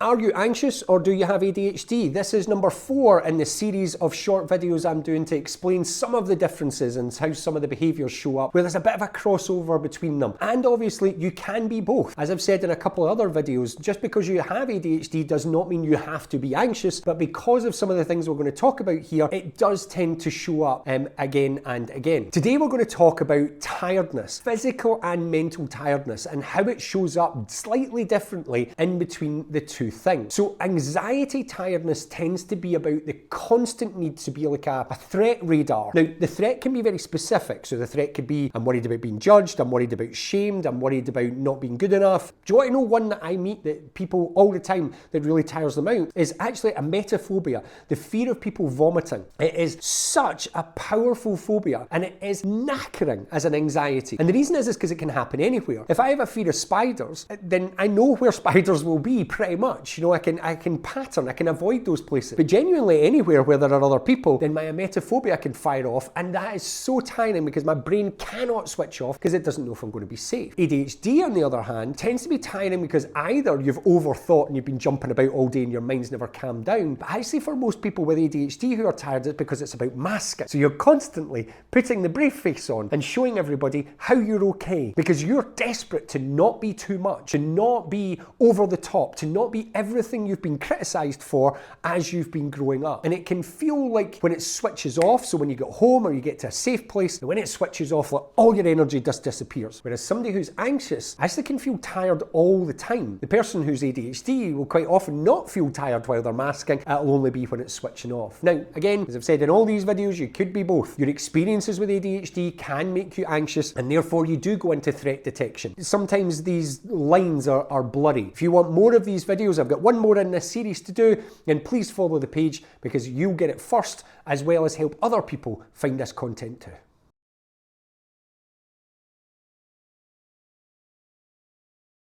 Are you anxious or do you have ADHD? This is number 4 in the series of short videos I'm doing to explain some of the differences and how some of the behaviours show up, where there's a bit of a crossover between them. And obviously you can be both. As I've said in a couple of other videos, just because you have ADHD does not mean you have to be anxious, but because of some of the things we're going to talk about here, it does tend to show up again and again. Today we're going to talk about tiredness, physical and mental tiredness, and how it shows up slightly differently in between the two thing. So anxiety tiredness tends to be about the constant need to be like a threat radar. Now, the threat can be very specific. So the threat could be, I'm worried about being judged, I'm worried about shamed, I'm worried about not being good enough. Do you want to know one that I meet that people all the time that really tires them out is actually emetophobia, the fear of people vomiting. It is such a powerful phobia and it is knackering as an anxiety. And the reason is because it can happen anywhere. If I have a fear of spiders, then I know where spiders will be pretty much. You know, I can pattern, I can avoid those places. But genuinely anywhere where there are other people, then my emetophobia can fire off, and that is so tiring because my brain cannot switch off because it doesn't know if I'm going to be safe. ADHD, on the other hand, tends to be tiring because either you've overthought and you've been jumping about all day and your mind's never calmed down, but actually for most people with ADHD who are tired, it's because it's about masking. So you're constantly putting the brave face on and showing everybody how you're okay because you're desperate to not be too much, to not be over the top, to not be everything you've been criticised for as you've been growing up. And it can feel like when it switches off, so when you get home or you get to a safe place, when it switches off, like all your energy just disappears. Whereas somebody who's anxious actually can feel tired all the time. The person who's ADHD will quite often not feel tired while they're masking. It'll only be when it's switching off. Now, again, as I've said in all these videos, you could be both. Your experiences with ADHD can make you anxious and therefore you do go into threat detection. Sometimes these lines are blurry. If you want more of these videos, I've got one more in this series to do, and please follow the page because you'll get it first as well as help other people find this content too.